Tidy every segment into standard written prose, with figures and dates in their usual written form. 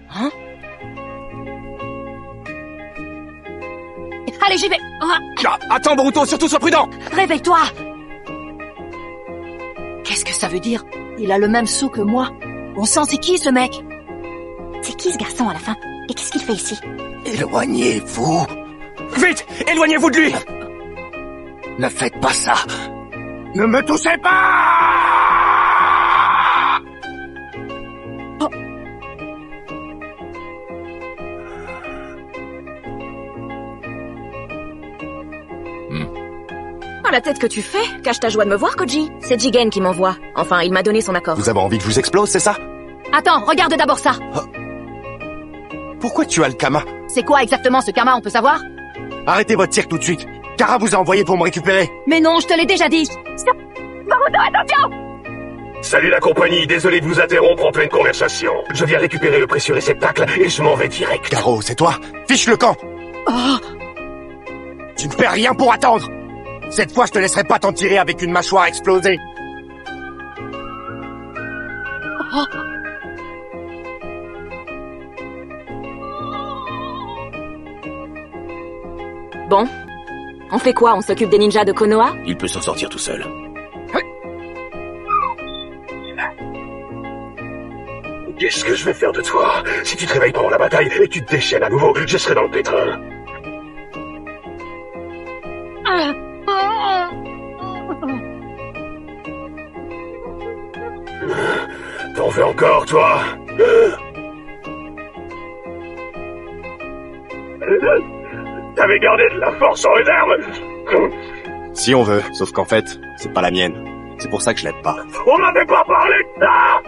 Hein? Allez, j'y vais. Ah, attends, Boruto, surtout sois prudent. Réveille-toi. Qu'est-ce que ça veut dire? Il a le même sou que moi. Bon sang, c'est qui ce mec? C'est qui ce garçon à la fin? Et qu'est-ce qu'il fait ici? Éloignez-vous. Vite, éloignez-vous de lui. Ne faites pas ça. Ne me touchez pas. Oh, la tête que tu fais. Cache ta joie de me voir, Koji. C'est Jigen qui m'envoie. Enfin, il m'a donné son accord. Vous avez envie que je vous explose, c'est ça? Attends, regarde d'abord ça. Pourquoi tu as le Kama? C'est quoi exactement ce karma, on peut savoir? Arrêtez votre tir tout de suite. Kara vous a envoyé pour me récupérer. Mais non, je te l'ai déjà dit. Boruto, attention! Salut la compagnie, désolé de vous interrompre en pleine conversation. Je viens récupérer le précieux réceptacle et je m'en vais direct. Garo, c'est toi? Fiche le camp. Oh, Tu ne fais rien pour attendre. Cette fois, je te laisserai pas t'en tirer avec une mâchoire explosée. oh. Bon. On fait quoi? On s'occupe des ninjas de Konoha? Il peut s'en sortir tout seul. Qu'est-ce que je vais faire de toi? Si tu te réveilles pendant la bataille et tu te déchaînes à nouveau, je serai dans le pétrin. T'en veux encore, toi? T'avais gardé de la force en réserve? Si on veut, sauf qu'en fait, c'est pas la mienne. C'est pour ça que je l'aide pas. On m'avait pas parlé de ça!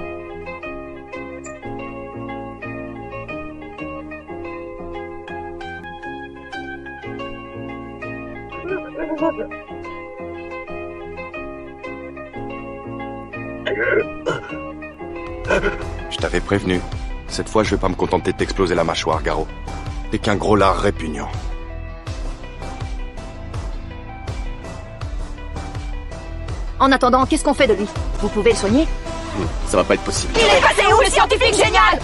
Je t'avais prévenu. Cette fois, je vais pas me contenter de t'exploser la mâchoire, Garo. T'es qu'un gros lard répugnant. En attendant, qu'est-ce qu'on fait de lui? Vous pouvez le soigner? Ça va pas être possible. Il est passé où, le scientifique génial?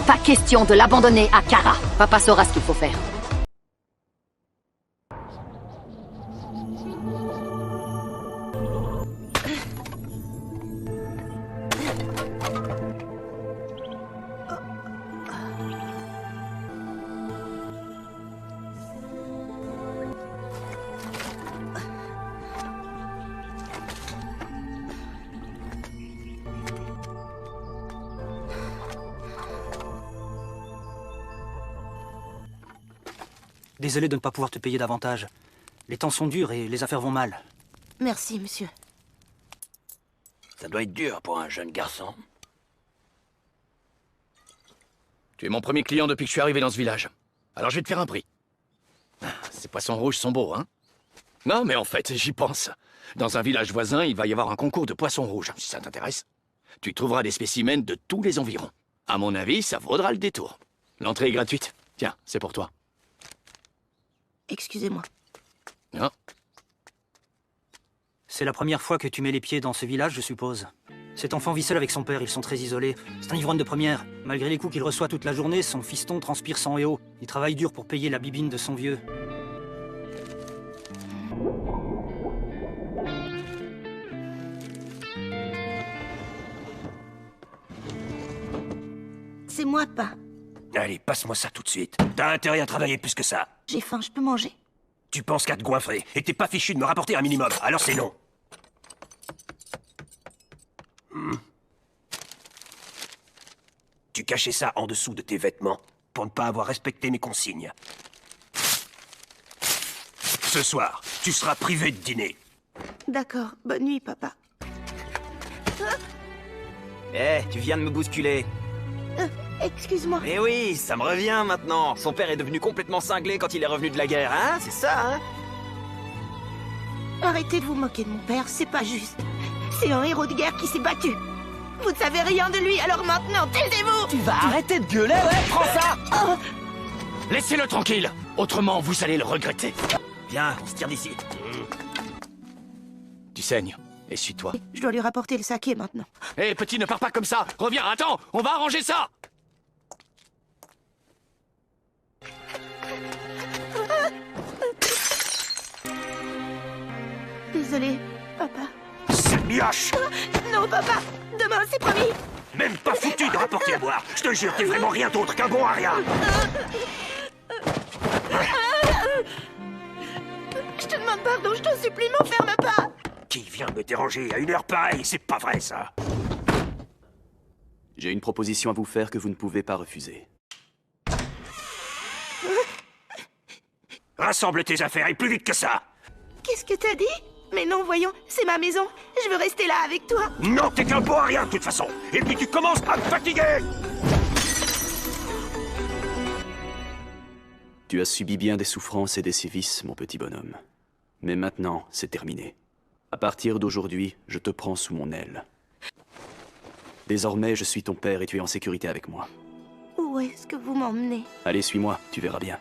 Pas question de l'abandonner à Kara. Papa saura ce qu'il faut faire. Désolé de ne pas pouvoir te payer davantage. Les temps sont durs et les affaires vont mal. Merci, monsieur. Ça doit être dur pour un jeune garçon. Tu es mon premier client depuis que je suis arrivé dans ce village. Alors je vais te faire un prix. Ces poissons rouges sont beaux, hein? Non, mais en fait, j'y pense. Dans un village voisin, il va y avoir un concours de poissons rouges. Si ça t'intéresse, tu trouveras des spécimens de tous les environs. À mon avis, ça vaudra le détour. L'entrée est gratuite. Tiens, c'est pour toi. Excusez-moi. Non. C'est la première fois que tu mets les pieds dans ce village, je suppose. Cet enfant vit seul avec son père, ils sont très isolés. C'est un ivrogne de première. Malgré les coups qu'il reçoit toute la journée, son fiston transpire sang et eau. Il travaille dur pour payer la bibine de son vieux. C'est moi, pas. Allez, passe-moi ça tout de suite. T'as intérêt à travailler plus que ça. J'ai faim, je peux manger. Tu penses qu'à te goinfrer, et t'es pas fichu de me rapporter un minimum, alors c'est non. Tu cachais ça en dessous de tes vêtements, pour ne pas avoir respecté mes consignes. Ce soir, tu seras privé de dîner. D'accord, bonne nuit, papa. Tu viens de me bousculer. Excuse-moi. Mais oui, ça me revient maintenant. Son père est devenu complètement cinglé quand il est revenu de la guerre, hein? C'est ça, hein? Arrêtez de vous moquer de mon père, c'est pas juste. C'est un héros de guerre qui s'est battu. Vous ne savez rien de lui, alors maintenant, taisez-vous! Tu vas arrêter de gueuler, ouais? Prends ça! Laissez-le tranquille. Autrement, vous allez le regretter. Viens, on se tire d'ici. Tu saignes. Essuie-toi. Je dois lui rapporter le saké maintenant. Hé, petit, ne pars pas comme ça. Reviens, attends, on va arranger ça. Désolée, papa. C'est mioche! Non, papa! Demain, c'est promis! Même pas foutu de rapporter à boire! Je te jure, t'es vraiment rien d'autre qu'un bon à rien! Je te demande pardon, je t'en supplie, m'enferme pas! Qui vient me déranger à une heure pareille? C'est pas vrai, ça! J'ai une proposition à vous faire que vous ne pouvez pas refuser. Rassemble tes affaires et plus vite que ça! Qu'est-ce que t'as dit? Mais non, voyons, c'est ma maison. Je veux rester là avec toi. Non, t'es qu'un bon à rien, de toute façon! Et puis tu commences à me fatiguer! Tu as subi bien des souffrances et des sévices, mon petit bonhomme. Mais maintenant, c'est terminé. À partir d'aujourd'hui, je te prends sous mon aile. Désormais, je suis ton père et tu es en sécurité avec moi. Où est-ce que vous m'emmenez? Allez, suis-moi, tu verras bien.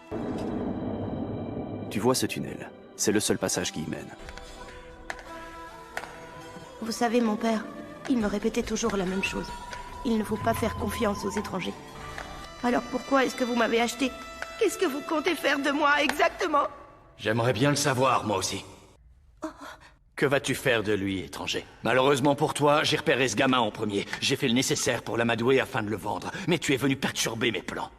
Tu vois ce tunnel? C'est le seul passage qui y mène. Vous savez, mon père, il me répétait toujours la même chose. Il ne faut pas faire confiance aux étrangers. Alors pourquoi est-ce que vous m'avez acheté? Qu'est-ce que vous comptez faire de moi, exactement? J'aimerais bien le savoir, moi aussi. Que vas-tu faire de lui, étranger? Malheureusement pour toi, j'ai repéré ce gamin en premier. J'ai fait le nécessaire pour l'amadouer afin de le vendre. Mais tu es venu perturber mes plans.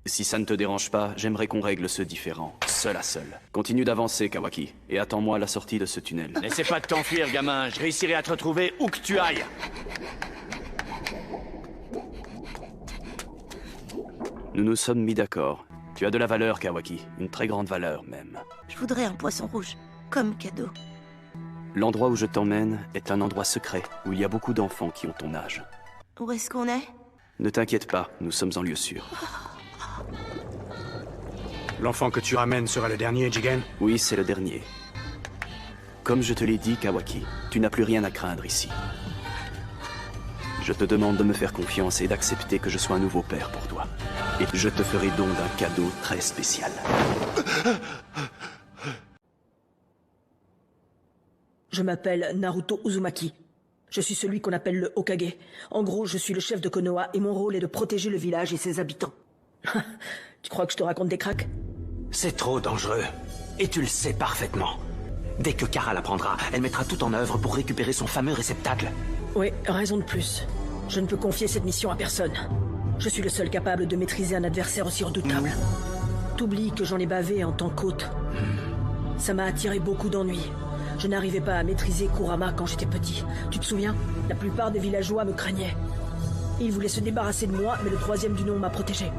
Si ça ne te dérange pas, j'aimerais qu'on règle ce différend, seul à seul. Continue d'avancer, Kawaki, et attends-moi à la sortie de ce tunnel. N'essaie pas de t'enfuir, gamin. Je réussirai à te retrouver où que tu ailles. Nous nous sommes mis d'accord. Tu as de la valeur, Kawaki. Une très grande valeur, même. Je voudrais un poisson rouge, comme cadeau. L'endroit où je t'emmène est un endroit secret, où il y a beaucoup d'enfants qui ont ton âge. Où est-ce qu'on est? Ne t'inquiète pas, nous sommes en lieu sûr. L'enfant que tu ramènes sera le dernier, Jigen? Oui, c'est le dernier. Comme je te l'ai dit, Kawaki, tu n'as plus rien à craindre ici. Je te demande de me faire confiance et d'accepter que je sois un nouveau père pour toi. Et je te ferai don d'un cadeau très spécial. Je m'appelle Naruto Uzumaki. Je suis celui qu'on appelle le Hokage. En gros, je suis le chef de Konoha et mon rôle est de protéger le village et ses habitants. Tu crois que je te raconte des cracks? C'est trop dangereux. Et tu le sais parfaitement. Dès que Kara l'apprendra, elle mettra tout en œuvre pour récupérer son fameux réceptacle. Oui, raison de plus. Je ne peux confier cette mission à personne. Je suis le seul capable de maîtriser un adversaire aussi redoutable. T'oublies que j'en ai bavé en tant qu'hôte. Ça m'a attiré beaucoup d'ennuis. Je n'arrivais pas à maîtriser Kurama quand j'étais petit. Tu te souviens? La plupart des villageois me craignaient. Ils voulaient se débarrasser de moi, mais le troisième du nom m'a protégé.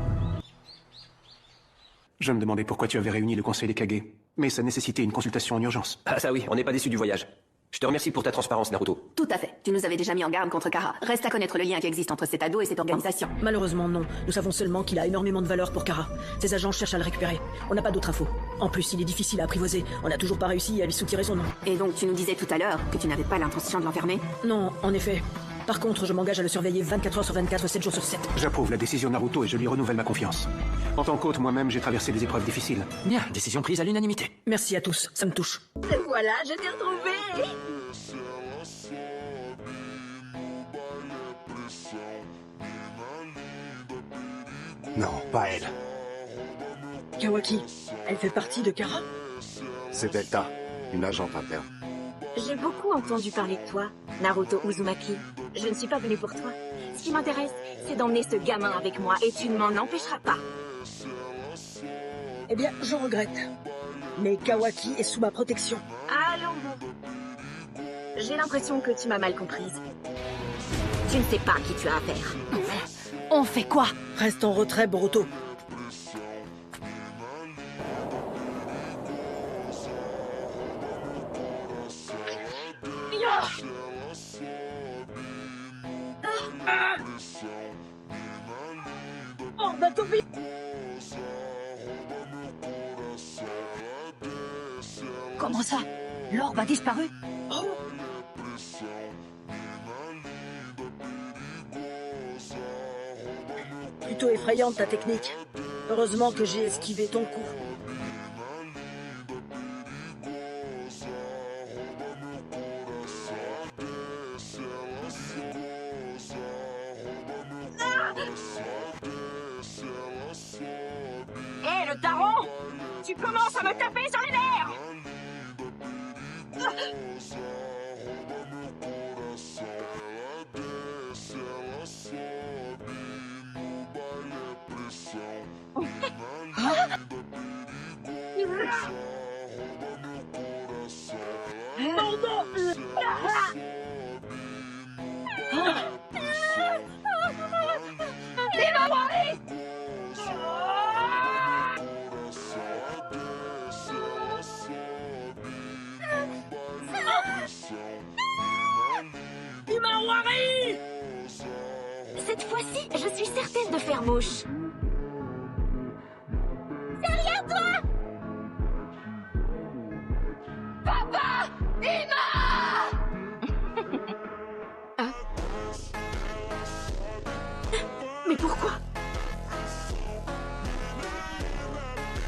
Je me demandais pourquoi tu avais réuni le conseil des Kage. Mais ça nécessitait une consultation en urgence. Ah ça oui, on n'est pas déçu du voyage. Je te remercie pour ta transparence, Naruto. Tout à fait. Tu nous avais déjà mis en garde contre Kara. Reste à connaître le lien qui existe entre cet ado et cette organisation. Malheureusement, non. Nous savons seulement qu'il a énormément de valeur pour Kara. Ses agents cherchent à le récupérer. On n'a pas d'autres infos. En plus, il est difficile à apprivoiser. On n'a toujours pas réussi à lui soutirer son nom. Et donc, tu nous disais tout à l'heure que tu n'avais pas l'intention de l'enfermer? Non, en effet. Par contre, je m'engage à le surveiller 24 heures sur 24, 7 jours sur 7. J'approuve la décision Naruto et je lui renouvelle ma confiance. En tant qu'hôte, moi-même, j'ai traversé des épreuves difficiles. Bien, décision prise à l'unanimité. Merci à tous, ça me touche. Voilà, je t'ai retrouvé. Non, pas elle. Kawaki, elle fait partie de Kara? C'est Delta, une agente interne. J'ai beaucoup entendu parler de toi, Naruto Uzumaki. Je ne suis pas venue pour toi. Ce qui m'intéresse, c'est d'emmener ce gamin avec moi et tu ne m'en empêcheras pas. Eh bien, je regrette. Mais Kawaki est sous ma protection. Allons bon. J'ai l'impression que tu m'as mal comprise. Tu ne sais pas à qui tu as affaire. On fait quoi? Reste en retrait, Boruto. Oh, Batobi! Comment ça? L'orbe a disparu? Oh. Plutôt effrayante ta technique. Heureusement que j'ai esquivé ton coup. Hé, le daron! Tu commences à me taper sur les nerfs! Cette fois-ci, je suis certaine de faire mouche. Derrière toi! Papa! Emma! Hein? Mais pourquoi?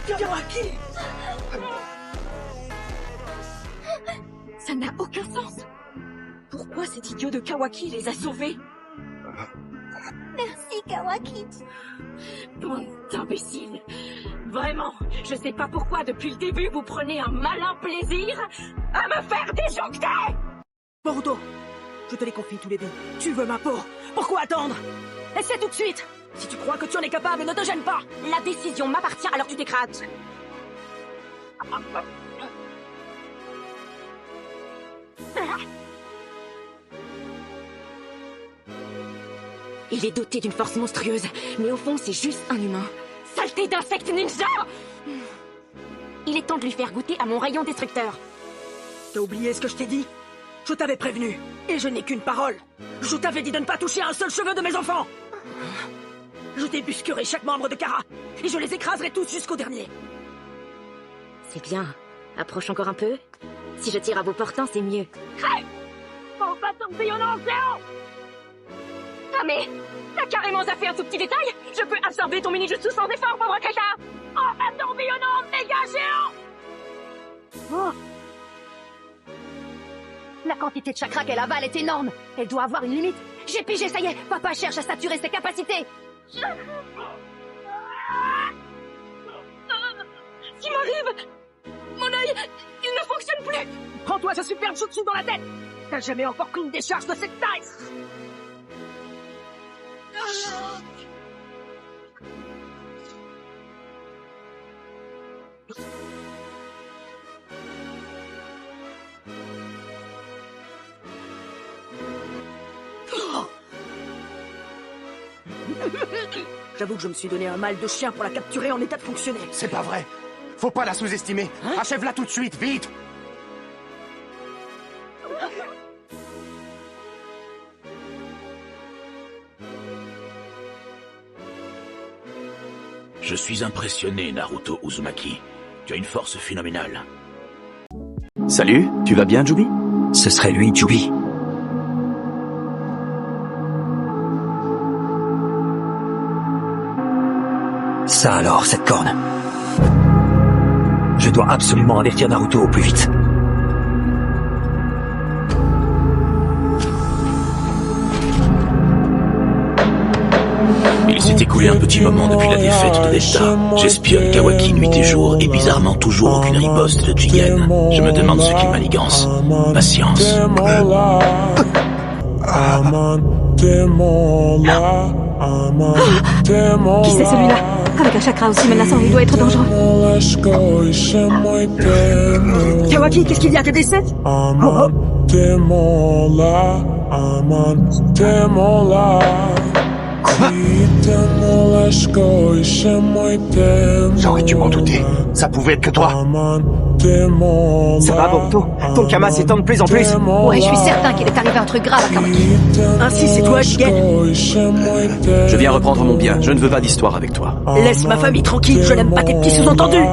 Kawaki! Ça n'a aucun sens. Pourquoi cet idiot de Kawaki les a sauvés? Merci, Kawaki. Bande d'imbéciles. Vraiment, je sais pas pourquoi depuis le début vous prenez un malin plaisir à me faire déjoncter. Boruto, je te les confie tous les deux. Tu veux ma peau? Pourquoi attendre? Essaie tout de suite. Si tu crois que tu en es capable, ne te gêne pas. La décision m'appartient, alors tu t'écrases. Il est doté d'une force monstrueuse, mais au fond, c'est juste un humain. Saleté d'insecte ninja! Il est temps de lui faire goûter à mon rayon destructeur. T'as oublié ce que je t'ai dit? Je t'avais prévenu, et je n'ai qu'une parole. Je t'avais dit de ne pas toucher à un seul cheveu de mes enfants. Je débusquerai chaque membre de Kara, et je les écraserai tous jusqu'au dernier. C'est bien. Approche encore un peu. Si je tire à bout portant, c'est mieux. Crève! On va tomber en océan! Ah mais, t'as carrément zappé un tout petit détail. Je peux absorber ton mini-jutsu sans effort, pauvre caca. Oh, un tourbillonnant méga géant. Oh. La quantité de chakra qu'elle avale est énorme. Elle doit avoir une limite. J'ai pigé, ça y est. Papa cherche à saturer ses capacités. Ce qui m'arrive? Mon œil, il ne fonctionne plus. Prends-toi ce super jutsu dans la tête. T'as jamais encore pris une décharge de cette taille. J'avoue que je me suis donné un mal de chien pour la capturer en état de fonctionner. C'est pas vrai. Faut pas la sous-estimer. Achève-la tout de suite, vite. Je suis impressionné, Naruto Uzumaki. Tu as une force phénoménale. Salut, tu vas bien, Jubi? Ce serait lui, Jubi. Ça alors, cette corne. Je dois absolument avertir Naruto au plus vite. Il s'est écoulé un petit moment depuis la défaite de Delta. J'espionne Kawaki nuit et jour et bizarrement toujours aucune riposte de Jigen. Je me demande ce qu'il manigance. Patience. Qui c'est celui-là? Avec un chakra aussi menaçant, il doit être dangereux. Kawaki, qu'est-ce qu'il y a? T'es décès? J'aurais dû m'en douter. Ça pouvait être que toi. Ça va, Boruto? Ton Kama s'étend de plus en plus. Ouais, je suis certain qu'il est arrivé un truc grave à Kawaki. Ainsi, c'est toi, Jigen. Je viens reprendre mon bien. Je ne veux pas d'histoire avec toi. Laisse ma famille tranquille, je n'aime pas tes petits sous-entendus.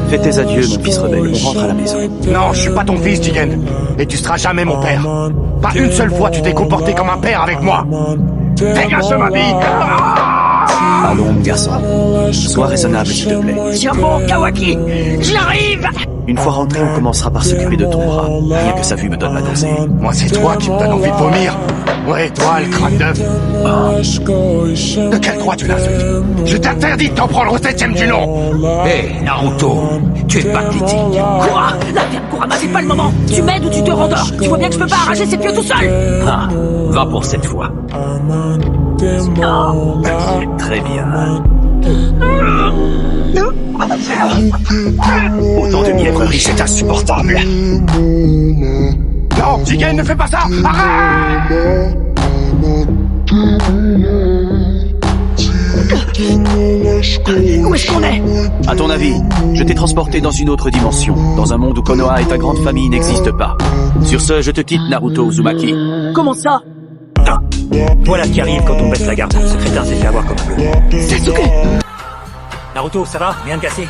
Fais tes adieux, mon fils rebelle. On rentre à la maison. Non, je suis pas ton fils, Jigen. Et tu seras jamais mon père. Pas une seule fois tu t'es comporté comme un père avec moi. Dégage de ma vie. Allons, mon garçon. Sois raisonnable, s'il te plaît. Tiens bon, Kawaki, j'arrive. Une fois rentré, on commencera par s'occuper de ton bras. Rien que sa vue me donne la nausée. Moi, c'est toi qui me donne envie de vomir. Ouais, toi, le crâne d'œuf. De quelle croix tu l'insultes? Je t'interdis de t'en prendre au 7ème du nom. Hé, Naruto, tu es pathétique. Kura! La ferme Kurama, c'est pas le moment! Tu m'aides ou tu te rendors? Tu vois bien que je peux pas arracher ses pieds tout seul! Ah, va pour cette fois. Non! Très bien. Autant de mièvrerie, c'est insupportable. Non, Jigen, ne fais pas ça. Arrête. Où est-ce qu'on est? À ton avis, je t'ai transporté dans une autre dimension, dans un monde où Konoha et ta grande famille n'existent pas. Sur ce, je te quitte, Naruto Uzumaki. Comment ça? Voilà qui arrive quand on baisse la garde. Ce crétin s'est fait avoir comme un bleu. Sasuke! Naruto, ça va? Rien de cassé?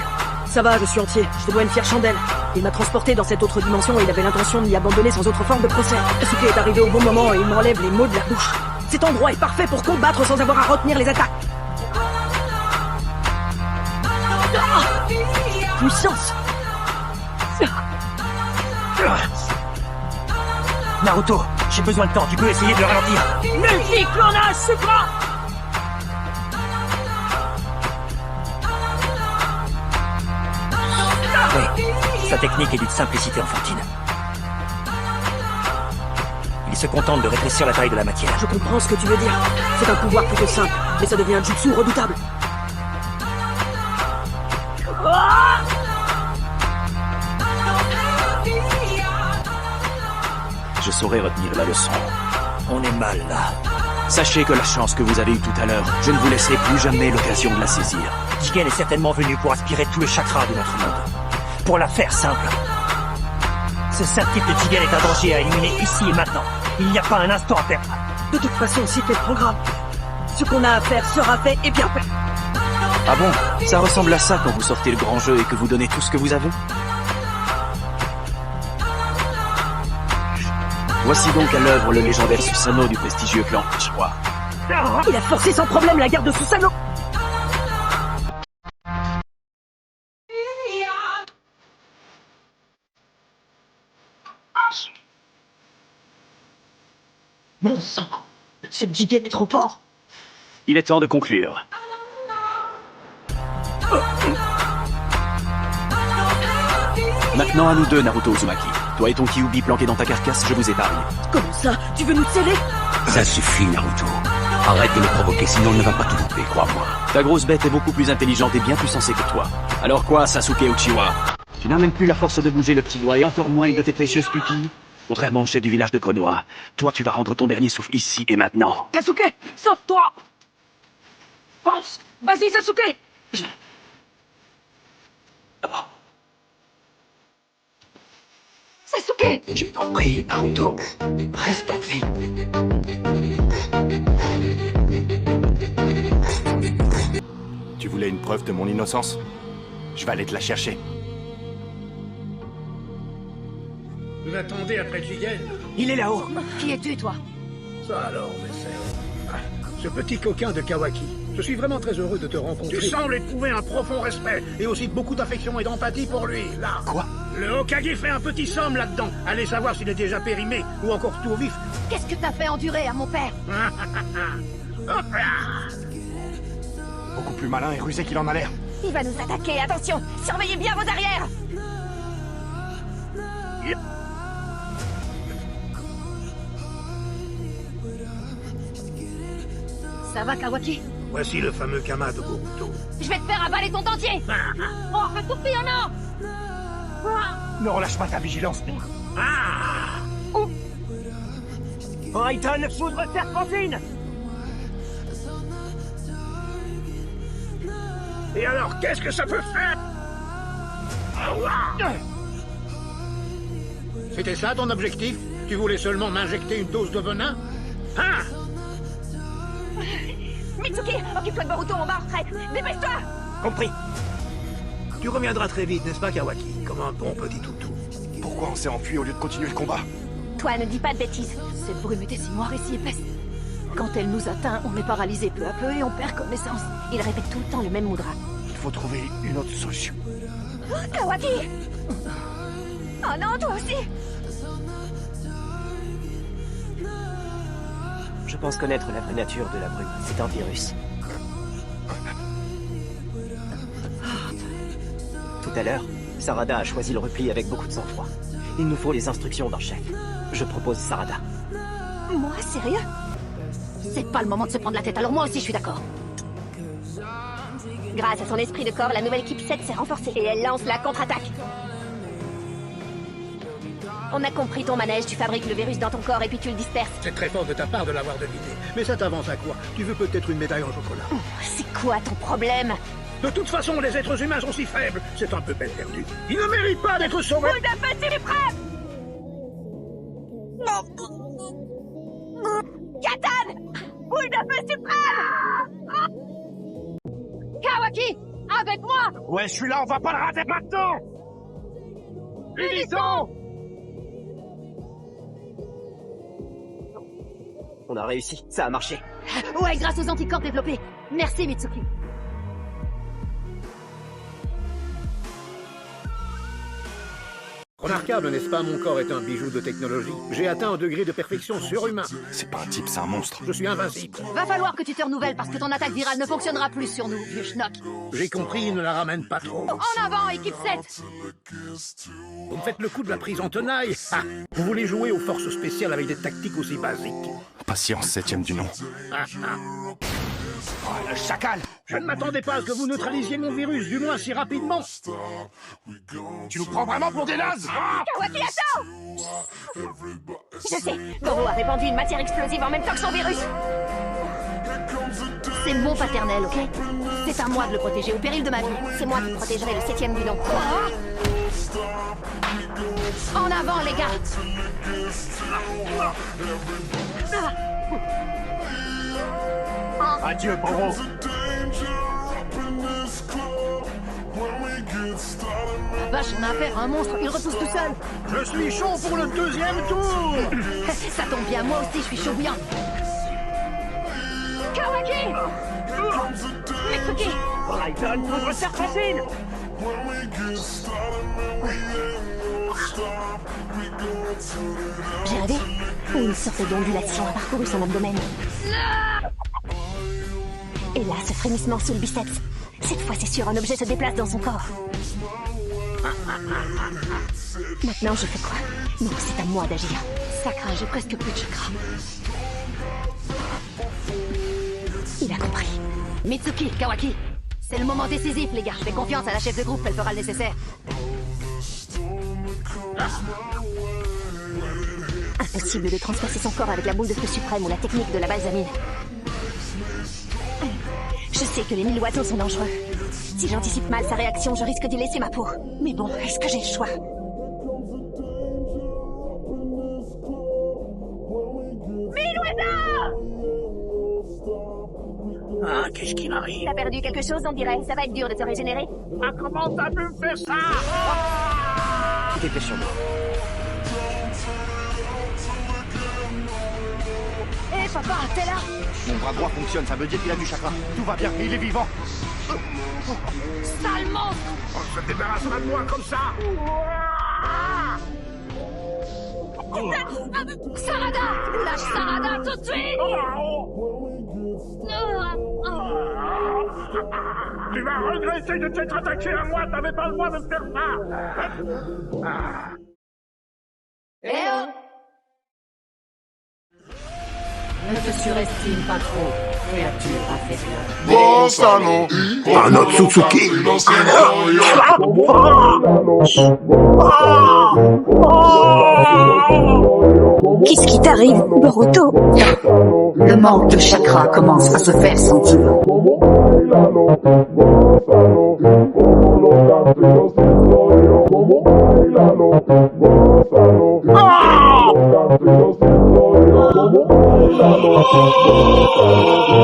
Ça va, je suis entier. Je te dois une fière chandelle. Il m'a transporté dans cette autre dimension et il avait l'intention d'y abandonner sans autre forme de procès. Sasuke est arrivé au bon moment et il m'enlève les mots de la bouche. Cet endroit est parfait pour combattre sans avoir à retenir les attaques. Ah, puissance! Naruto, j'ai besoin de temps. Tu peux essayer de le ralentir. Multi-clonage supra! Oui, sa technique est d'une simplicité enfantine. Il se contente de rétrécir la taille de la matière. Je comprends ce que tu veux dire. C'est un pouvoir plutôt simple, mais ça devient un jutsu redoutable. Je saurai retenir la leçon. On est mal, là. Sachez que la chance que vous avez eue tout à l'heure, je ne vous laisserai plus jamais l'occasion de la saisir. Jigen est certainement venu pour aspirer tout le chakra de notre monde. Pour la faire simple. Ce sale type de Jigen est un danger à éliminer ici et maintenant. Il n'y a pas un instant à perdre. De toute façon, si t'es le programme, ce qu'on a à faire sera fait et bien fait. Ah bon? Ça ressemble à ça quand vous sortez le grand jeu et que vous donnez tout ce que vous avez? Voici donc à l'œuvre le légendaire Susanoo du prestigieux clan Uchiwa. Il a forcé sans problème la garde de Susanoo. Mon sang, ce Jigen est trop fort. Il est temps de conclure. Maintenant à nous deux, Naruto Uzumaki. Toi et ton Kyuubi planqué dans ta carcasse, je vous épargne. Comment ça? Tu veux nous sceller? Ça suffit, Naruto. Arrête de le provoquer, sinon il ne va pas tout louper, crois-moi. Ta grosse bête est beaucoup plus intelligente et bien plus sensée que toi. Alors quoi, Sasuke Uchiwa? Tu n'as même plus la force de bouger le petit doigt et encore moins une de tes précieuses pupilles. Contrairement au chef du village de Konoha, toi tu vas rendre ton dernier souffle ici et maintenant. Sasuke, sauve-toi! Pense! Vas-y, Sasuke! Sasuke! Je t'en prie, Naruto. Reste en vie. Tu voulais une preuve de mon innocence? Je vais aller te la chercher. Vous attendez après Jigen? Il est là-haut. Qui es-tu, toi? Ça alors, mais c'est... Ce petit coquin de Kawaki. Je suis vraiment très heureux de te rencontrer. Tu sembles éprouver un profond respect et aussi beaucoup d'affection et d'empathie pour lui, là. Quoi? Le Hokage fait un petit somme là-dedans. Allez savoir s'il est déjà périmé ou encore tout vif. Qu'est-ce que t'as fait endurer à mon père? Beaucoup plus malin et rusé qu'il en a l'air. Il va nous attaquer, attention! Surveillez bien vos arrières! Ça va, Kawaki? Voici le fameux Kama de Boruto. Je vais te faire avaler ton dentier! Oh, un coup de pied, non! Ne relâche pas ta vigilance. Raiden, foudre serpentine! Et alors, qu'est-ce que ça peut faire? C'était ça ton objectif? Tu voulais seulement m'injecter une dose de venin? Hein? Mitsuki, occupe-toi de Boruto, on va en retraite! Dépêche-toi! Compris. Tu reviendras très vite, n'est-ce pas, Kawaki? Comme un bon petit toutou. Pourquoi on s'est enfui au lieu de continuer le combat? Toi, ne dis pas de bêtises. Cette brume était si noire et si épaisse. Quand elle nous atteint, on est paralysé peu à peu et on perd connaissance. Il répète tout le temps le même moudra. Il faut trouver une autre solution. Kawaki! Oh non, toi aussi! Je pense connaître la vraie nature de la brume. C'est un virus. Tout à l'heure, Sarada a choisi le repli avec beaucoup de sang-froid. Il nous faut les instructions d'un chef. Je propose Sarada. Moi, sérieux? C'est pas le moment de se prendre la tête, alors moi aussi je suis d'accord. Grâce à son esprit de corps, la nouvelle équipe 7 s'est renforcée et elle lance la contre-attaque. On a compris ton manège, tu fabriques le virus dans ton corps et puis tu le disperses. C'est très fort de ta part de l'avoir deviné. Mais ça t'avance à quoi? Tu veux peut-être une médaille en chocolat? C'est quoi ton problème? De toute façon, les êtres humains sont si faibles. C'est un peu peine perdue. Ils ne méritent pas d'être sauvés. Boule de feu suprême! Katan! Boule de feu suprême! Kawaki! Avec moi! Ouais, je suis là, on va pas le rater maintenant! Unison! On a réussi, ça a marché. Ouais, grâce aux anticorps développés. Merci, Mitsuki. Remarquable, n'est-ce pas? Mon corps est un bijou de technologie. J'ai atteint un degré de perfection surhumain. C'est pas un type, c'est un monstre. Je suis invincible. Va falloir que tu te renouvelles parce que ton attaque virale ne fonctionnera plus sur nous, vieux schnock. J'ai compris, ne la ramène pas trop. En avant, équipe 7! Vous me faites le coup de la prise en tenaille. Ah, vous voulez jouer aux forces spéciales avec des tactiques aussi basiques. Patience, 7e du nom. Oh, le chacal! Je ne m'attendais pas à ce que vous neutralisiez mon virus, du moins si rapidement. Tu nous prends vraiment pour des nazes? Kawaki, attends! Je sais, Goro a répandu une matière explosive en même temps que son virus. C'est mon paternel, ok? C'est à moi de le protéger au péril de ma vie. C'est moi qui protégerai le 7e du nom. Quoi? En avant, les gars! Adieu, Boro. Vache, on a affaire à un monstre, il repousse tout seul. Je suis chaud pour le 2e tour. Ça tombe bien, moi aussi je suis chaud bouillant. Kawaki! Mitsuki! Raiden contre Serpentine. J'ai rêvé? Une sorte d'ondulation a parcouru son abdomen. Et là, ce frémissement sous le biceps. Cette fois, c'est sûr, un objet se déplace dans son corps. Maintenant, je fais quoi? Non, c'est à moi d'agir. Ça craint, j'ai presque plus de chakra. Il a compris. Mitsuki, Kawaki, c'est le moment décisif, les gars. Fais confiance à la chef de groupe, elle fera le nécessaire. Impossible de transpercer son corps avec la boule de feu suprême ou la technique de la balsamine. Je sais que les 1000 oiseaux sont dangereux. Si j'anticipe mal sa réaction, je risque d'y laisser ma peau. Mais bon, est-ce que j'ai le choix? Ah, qu'est-ce qui m'arrive? T'as perdu quelque chose, on dirait. Ça va être dur de te régénérer. Ah, comment t'as pu me faire ça? Dépêchons-nous. Hé, papa, t'es là? Mon bras droit fonctionne, ça veut dire qu'il a du chakra. Tout va bien, il est vivant. Sale monstre! On se débarrassera de moi comme ça. Sarada! Lâche Sarada tout de suite! Tu vas regretter de t'être attaqué à moi, t'avais pas le droit de me faire ça. Eh oh! Ne te surestime pas trop, créature inférieure. Anotsuki. Qu'est-ce qui t'arrive, Boruto? Le manque de chakra commence à se faire sentir.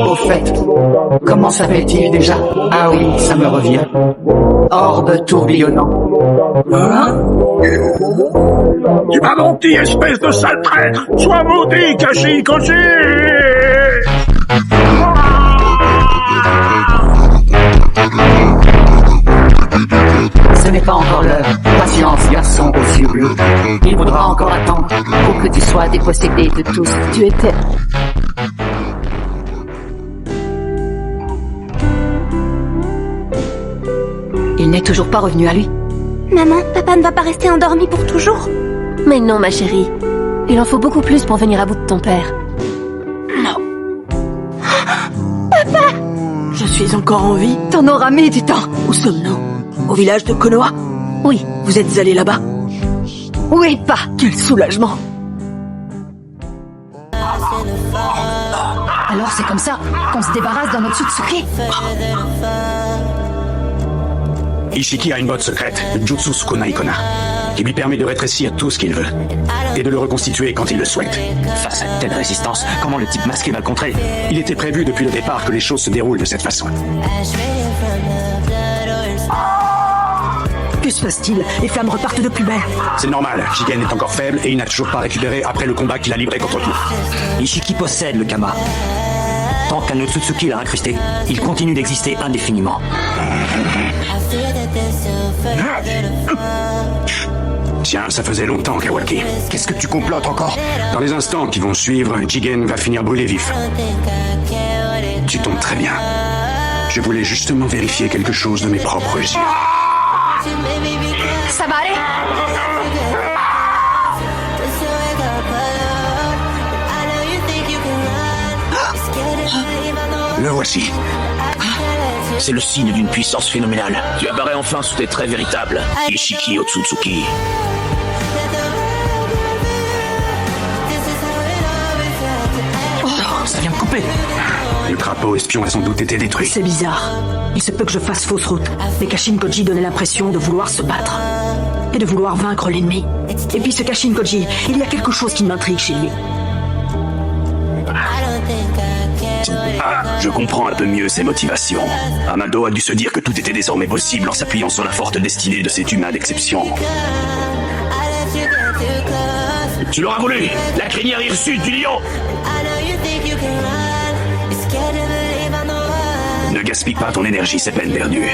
Au fait, comment s'appelle-t-il déjà? Ah oui, ça me revient. Orbe tourbillonnant. Hein? Tu m'as menti, espèce de sale traître! Sois maudit, Kashi Koji! Ce n'est pas encore l'heure. Patience, garçon aux yeux bleus. Il faudra encore attendre pour que tu sois dépossédé de tout ce que tu étais. Il n'est toujours pas revenu à lui. Maman, papa ne va pas rester endormi pour toujours? Mais non, ma chérie. Il en faut beaucoup plus pour venir à bout de ton père. Non. Papa! Je suis encore en vie. T'en auras mis du temps. Où sommes-nous? Au village de Konoha? Oui. Vous êtes allés là-bas? Oui, pas. Quel soulagement. Alors c'est comme ça qu'on se débarrasse d'un Otsutsuki. Ishiki a une botte secrète, le Jutsu Sukuna Ikona, qui lui permet de rétrécir tout ce qu'il veut, et de le reconstituer quand il le souhaite. Face à une telle résistance, comment le type masqué va le contrer? Il était prévu depuis le départ que les choses se déroulent de cette façon. Que se passe-t-il? Les flammes repartent de plus belle. C'est normal, Jigen est encore faible et il n'a toujours pas récupéré après le combat qu'il a livré contre nous. Ishiki possède le Kama. Tant qu'un Otsutsuki l'a incrusté, il continue d'exister indéfiniment. Tiens, ça faisait longtemps, Kawaki. Qu'est-ce que tu complotes encore? Dans les instants qui vont suivre, Jigen va finir brûlé vif. Tu tombes très bien. Je voulais justement vérifier quelque chose de mes propres yeux. Ça va aller? Le voici. C'est le signe d'une puissance phénoménale. Tu apparais enfin sous tes traits véritables, Ishiki Otsutsuki. Oh, ça vient de couper. Le crapaud espion a sans doute été détruit. C'est bizarre. Il se peut que je fasse fausse route, mais Kashin Koji donnait l'impression de vouloir se battre. Et de vouloir vaincre l'ennemi. Et puis ce Kashin Koji, il y a quelque chose qui m'intrigue chez lui. Ah, je comprends un peu mieux ses motivations. Amado a dû se dire que tout était désormais possible en s'appuyant sur la forte destinée de cet humain d'exception. Tu l'auras voulu, la crinière hirsute du lion. Ne gaspille pas ton énergie, c'est peine perdue.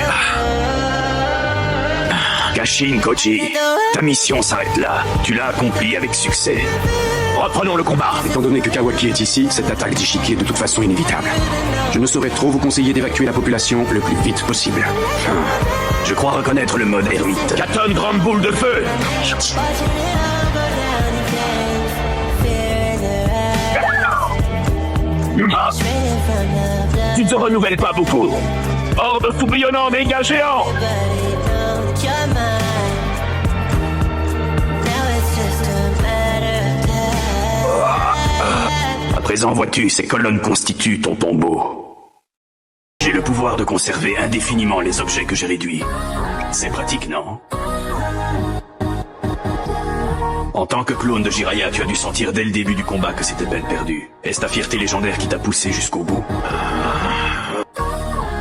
Kashin Koji, ta mission s'arrête là. Tu l'as accomplie avec succès. Reprenons le combat. Étant donné que Kawaki est ici, cette attaque d'Ishiki est de toute façon inévitable. Je ne saurais trop vous conseiller d'évacuer la population le plus vite possible. Je crois reconnaître le mode ermite. Katon, grande boule de feu. Tu ne te renouvelles pas beaucoup. Horde fourbillonnant, dégâts géants. À présent, vois-tu, ces colonnes constituent ton tombeau. J'ai le pouvoir de conserver indéfiniment les objets que j'ai réduits. C'est pratique, non? En tant que clone de Jiraiya, tu as dû sentir dès le début du combat que c'était peine perdue. Est-ce ta fierté légendaire qui t'a poussé jusqu'au bout?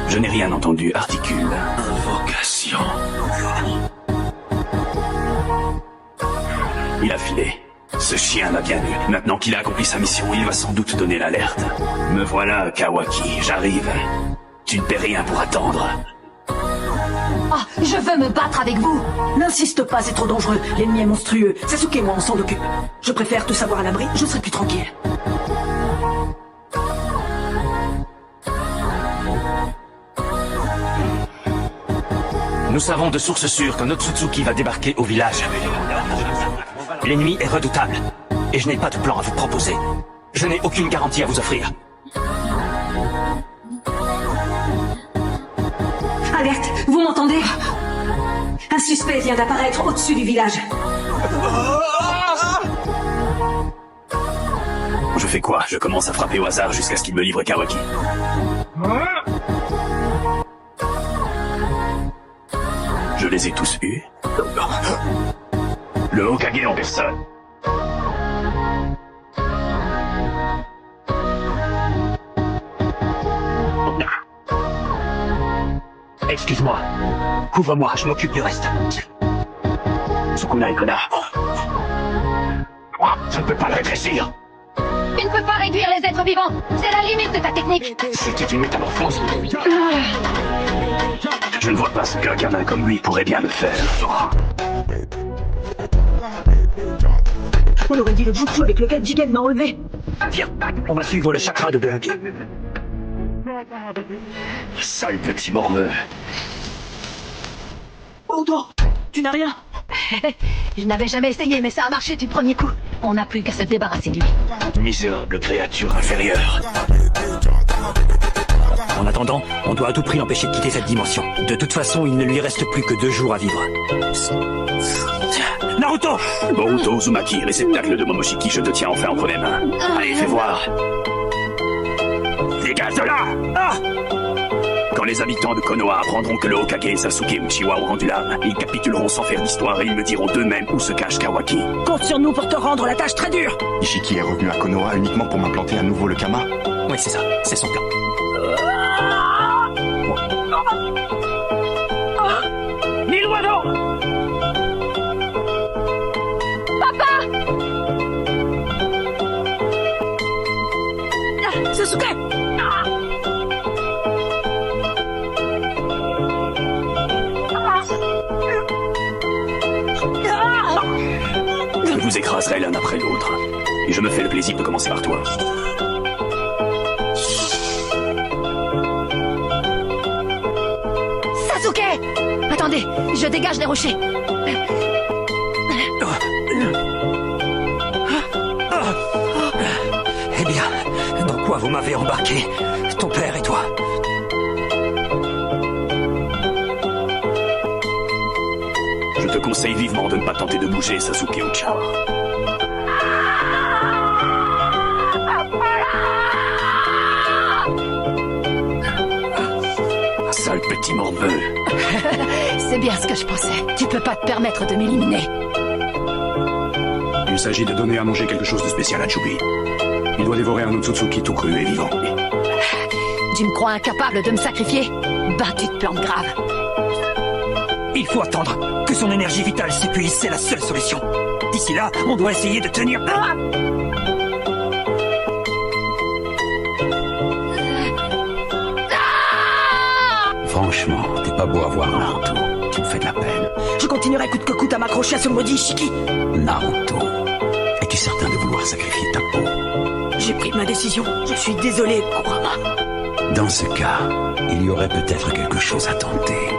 Je n'ai rien entendu, articule. Invocation. Il a filé. Ce chien m'a bien eu. Maintenant qu'il a accompli sa mission, il va sans doute donner l'alerte. Me voilà, Kawaki, j'arrive. Tu ne paies rien pour attendre. Ah, je veux me battre avec vous. N'insiste pas, c'est trop dangereux. L'ennemi est monstrueux. Sasuke et moi, on s'en occupe. Je préfère te savoir à l'abri, je serai plus tranquille. Nous savons de sources sûres qu'un Otsutsuki va débarquer au village. L'ennemi est redoutable. Et je n'ai pas de plan à vous proposer. Je n'ai aucune garantie à vous offrir. Alerte, vous m'entendez? Un suspect vient d'apparaître au-dessus du village. Je fais quoi? Je commence à frapper au hasard jusqu'à ce qu'il me livre Kawaki. Je les ai tous eus. Le Hokage en personne. Excuse-moi. Couvre-moi, je m'occupe du reste. Sukuna Ikona. Je ne peux pas le rétrécir. Tu ne peux pas réduire les êtres vivants. C'est la limite de ta technique. C'était une métamorphose. Je ne vois pas ce qu'un gamin comme lui pourrait bien me faire. On aurait dit le jutsu avec lequel Jigen m'a enlevé. Viens, on va suivre le chakra de Bug. Sale petit morveux. Odo, tu n'as rien. Je n'avais jamais essayé, mais ça a marché du premier coup. On n'a plus qu'à se débarrasser de lui. Misérable créature inférieure. En attendant, on doit à tout prix l'empêcher de quitter cette dimension. De toute façon, il ne lui reste plus que 2 jours à vivre. Naruto! Boruto Uzumaki, réceptacle de Momoshiki, je te tiens enfin entre mes mains. Allez, fais voir. Dégage de là! Ah! Quand les habitants de Konoha apprendront que le Hokage Sasuke et Uchiwa ont rendu l'âme, ils capituleront sans faire d'histoire et ils me diront d'eux-mêmes où se cache Kawaki. Compte sur nous pour te rendre la tâche très dure. Ishiki est revenu à Konoha uniquement pour m'implanter à nouveau le Kama? Oui, c'est ça, c'est son plan. Mille oiseaux! Papa! Sasuke! Je vous écraserai l'un après l'autre. Et je me fais le plaisir de commencer par toi. Sasuke! Attendez, je dégage les rochers. Eh bien, dans quoi vous m'avez embarqué, ton père et toi? Je te conseille vivement de ne pas tenter de bouger, Sasuke Uchiha. Sale petit morveux. C'est bien ce que je pensais. Tu peux pas te permettre de m'éliminer. Il s'agit de donner à manger quelque chose de spécial à Chubby. Il doit dévorer un Otsutsuki tout cru et vivant. Tu me crois incapable de me sacrifier? Ben, tu te plantes grave. Il faut attendre que son énergie vitale s'épuise, c'est la seule solution. D'ici là, on doit essayer de tenir... Ah! Franchement, t'es pas beau à voir, Naruto. Tu me fais de la peine. Je continuerai coûte que coûte à m'accrocher à ce maudit Ishiki. Naruto, es-tu certain de vouloir sacrifier ta peau? J'ai pris ma décision. Je suis désolé, Kurama. Dans ce cas, il y aurait peut-être quelque chose à tenter.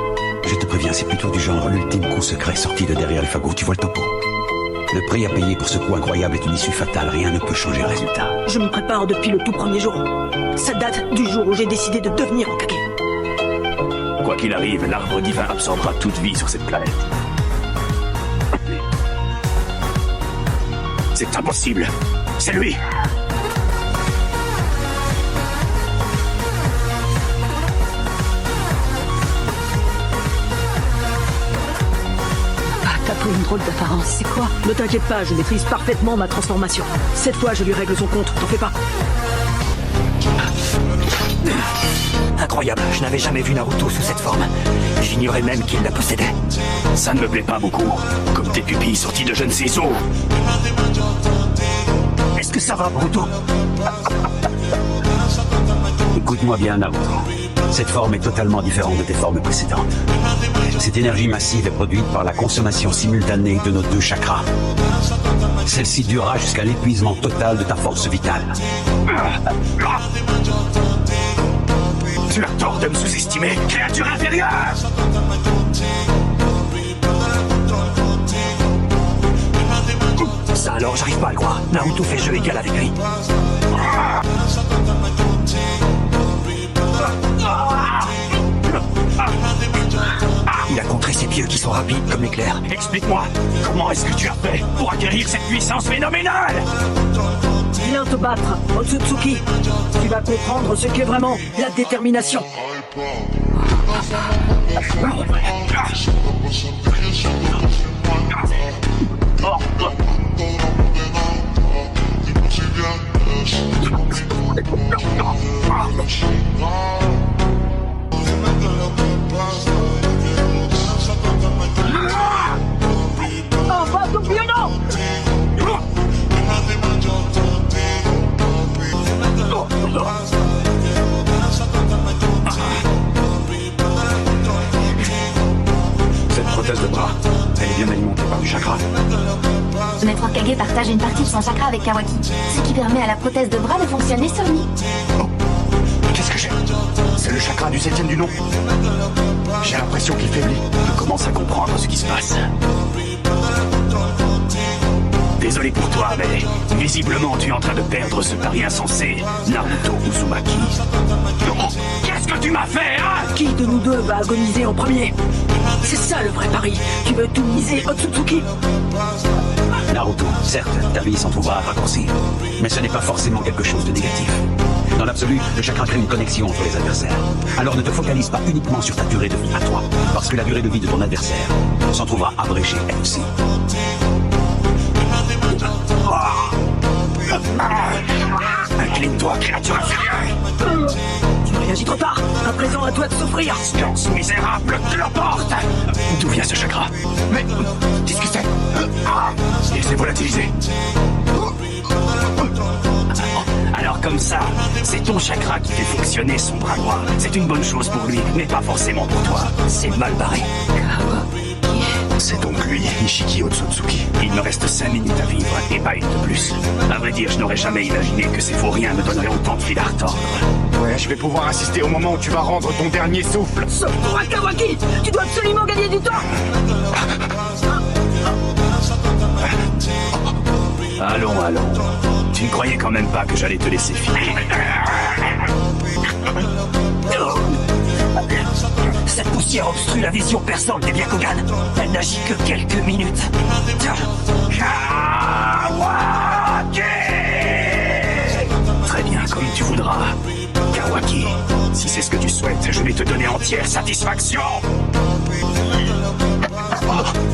Je te préviens, c'est plutôt du genre l'ultime coup secret sorti de derrière les fagots. Tu vois le topo? Le prix à payer pour ce coup incroyable est une issue fatale. Rien ne peut changer le résultat. Je m'y prépare depuis le tout premier jour. Ça date du jour où j'ai décidé de devenir Hokage. Quoi qu'il arrive, l'arbre divin absorbera toute vie sur cette planète. C'est impossible. C'est lui. T'as pris une drôle d'apparence, c'est quoi? Ne t'inquiète pas, je maîtrise parfaitement ma transformation. Cette fois, je lui règle son compte, t'en fais pas. Incroyable, je n'avais jamais vu Naruto sous cette forme. J'ignorais même qu'il la possédait. Ça ne me plaît pas beaucoup. Comme tes pupilles sorties de je ne sais où. Est-ce que ça va, Naruto? Écoute-moi bien, Naruto. Cette forme est totalement différente de tes formes précédentes. Cette énergie massive est produite par la consommation simultanée de nos 2 chakras. Celle-ci durera jusqu'à l'épuisement total de ta force vitale. Tu as tort de me sous-estimer, créature inférieure! Ça alors, j'arrive pas à le croire. Naruto fait jeu égal avec lui. Il a contré ses pieux qui sont rapides comme l'éclair. Explique-moi, comment est-ce que tu as fait pour acquérir cette puissance phénoménale? Viens te battre, Otsutsuki. Tu vas comprendre ce qu'est vraiment la détermination. Enfin, tout violent! du chakra. Maître Okage partage une partie de son chakra avec Kawaki, ce qui permet à la prothèse de bras de fonctionner sur lui. Oh. Qu'est-ce que j'ai? C'est le chakra du 7e du nom. J'ai l'impression qu'il faiblit. Je commence à comprendre ce qui se passe. Désolé pour toi, mais visiblement tu es en train de perdre ce pari insensé, Naruto Uzumaki. Qu'est-ce que tu m'as fait, hein? Qui de nous deux va agoniser en premier? C'est ça le vrai pari. Tu veux tout miser, Otsutsuki? Naruto, certes, ta vie s'en trouvera raccourcie. Mais ce n'est pas forcément quelque chose de négatif. Dans l'absolu, le chakra crée une connexion entre les adversaires. Alors ne te focalise pas uniquement sur ta durée de vie à toi, parce que la durée de vie de ton adversaire s'en trouvera abrégée elle aussi. Incline-toi, créature inférieure! Tu réagis trop tard! À présent, à toi de souffrir! Silence misérable, cloporte! D'où vient ce chakra? Mais qu'est-ce que c'est? Il s'est volatilisé. Alors comme ça, c'est ton chakra qui fait fonctionner son bras droit. C'est une bonne chose pour lui, mais pas forcément pour toi. C'est mal barré. C'est donc lui, Ishiki Otsutsuki. Il me reste 5 minutes à vivre, et pas une de plus. À vrai dire, je n'aurais jamais imaginé que ces vauriens me donneraient autant de fil à retordre. Ouais, je vais pouvoir assister au moment où tu vas rendre ton dernier souffle. Sauve-toi, Kawaki! Tu dois absolument gagner du temps! Allons. Tu ne croyais quand même pas que j'allais te laisser filer. Cette poussière obstrue la vision perçante des Byakugan. Elle n'agit que quelques minutes. Kawaki! Très bien, comme tu voudras. Kawaki, si c'est ce que tu souhaites, je vais te donner entière satisfaction.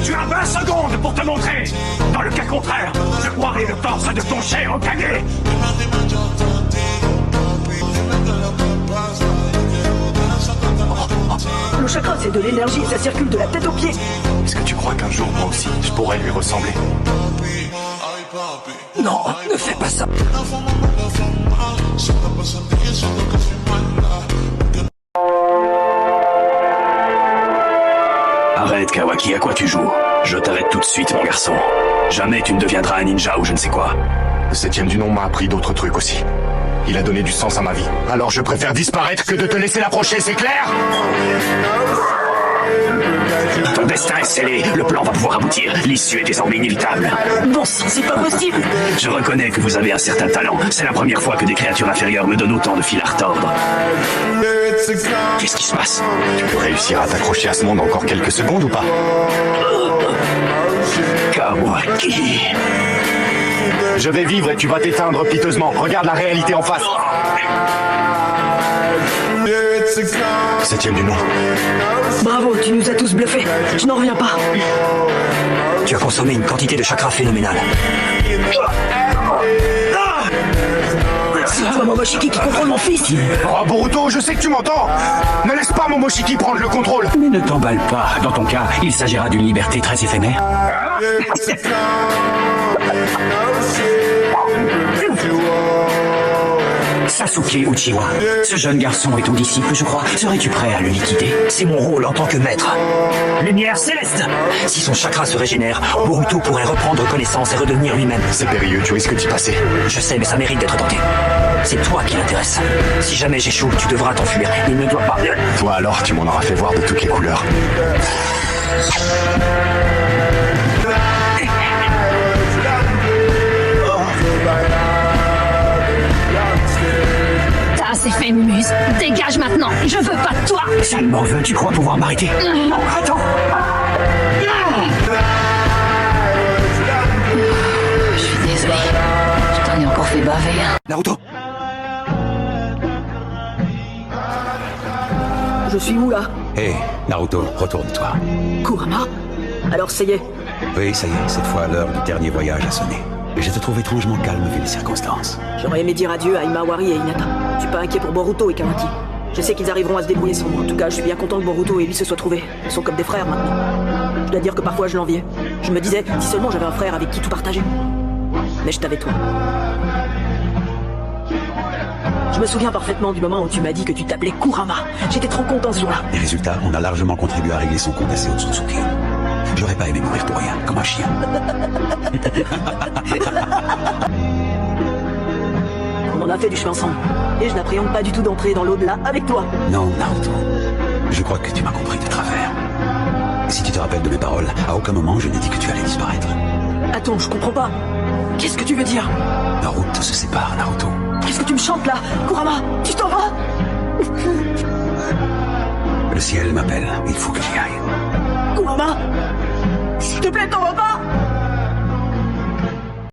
Tu as 20 secondes pour te montrer. Dans le cas contraire, je croirai le torse de ton cher Okage. Le chakra, c'est de l'énergie, ça circule de la tête aux pieds. Est-ce que tu crois qu'un jour, moi aussi, je pourrais lui ressembler? Non, ne fais pas ça. Arrête, Kawaki, à quoi tu joues? Je t'arrête tout de suite, mon garçon. Jamais tu ne deviendras un ninja ou je ne sais quoi. Le 7e du nom m'a appris d'autres trucs aussi. Il a donné du sens à ma vie. Alors je préfère disparaître que de te laisser l'approcher, c'est clair? Ton destin est scellé, le plan va pouvoir aboutir. L'issue est désormais inévitable. Bon sang, c'est pas possible! Je reconnais que vous avez un certain talent. C'est la première fois que des créatures inférieures me donnent autant de fil à retordre. Qu'est-ce qui se passe? Tu peux réussir à t'accrocher à ce monde encore quelques secondes ou pas? Kawaki... Je vais vivre et tu vas t'éteindre piteusement. Regarde la réalité en face. 7e du nom. Bravo, tu nous as tous bluffés. Je n'en reviens pas. Tu as consommé une quantité de chakra phénoménale. C'est toi, Momoshiki, qui contrôle mon fils. Oh, Boruto, je sais que tu m'entends. Ne laisse pas Momoshiki prendre le contrôle. Mais ne t'emballe pas. Dans ton cas, il s'agira d'une liberté très éphémère. Sasuke Uchiwa, ce jeune garçon est ton disciple, je crois. Serais-tu prêt à le liquider? C'est mon rôle en tant que maître. Lumière céleste! Si son chakra se régénère, Boruto pourrait reprendre connaissance et redevenir lui-même. C'est périlleux, tu risques d'y passer. Je sais, mais ça mérite d'être tenté. C'est toi qui l'intéresse. Si jamais j'échoue, tu devras t'enfuir. Il ne doit pas... Toi alors, tu m'en auras fait voir de toutes les couleurs. C'est fait, Mumuse. Dégage maintenant. Je veux pas de toi. Ça m'en veut, tu crois pouvoir m'arrêter? Non, attends. Je suis désolé. Je t'en ai encore fait baver. Naruto. Je suis où, là? Hé, Naruto, retourne-toi. Kurama? Alors, ça y est. Oui, ça y est, cette fois, l'heure du dernier voyage a sonné. Et je te trouve étrangement calme vu les circonstances. J'aurais aimé dire adieu à Imawari et Hinata. Je suis pas inquiet pour Boruto et Kawaki. Je sais qu'ils arriveront à se débrouiller sans moi. En tout cas, je suis bien content que Boruto et lui se soient trouvés. Ils sont comme des frères maintenant. Je dois dire que parfois je l'enviais. Je me disais, si seulement j'avais un frère avec qui tout partager. Mais je t'avais toi. Je me souviens parfaitement du moment où tu m'as dit que tu t'appelais Kurama. J'étais trop content ce jour-là. Les résultats, on a largement contribué à régler son compte à Otsutsuki. J'aurais pas aimé mourir pour rien, comme un chien. On en a fait du chemin ensemble. Et je n'appréhende pas du tout d'entrer dans l'au-delà avec toi. Non, Naruto. Je crois que tu m'as compris de travers. Si tu te rappelles de mes paroles, à aucun moment je n'ai dit que tu allais disparaître. Attends, je comprends pas. Qu'est-ce que tu veux dire? Nos routes se séparent, Naruto. Qu'est-ce que tu me chantes là? Kurama, tu t'en vas? Le ciel m'appelle, il faut que j'y aille. Kurama, s'il te plaît, t'en vas pas?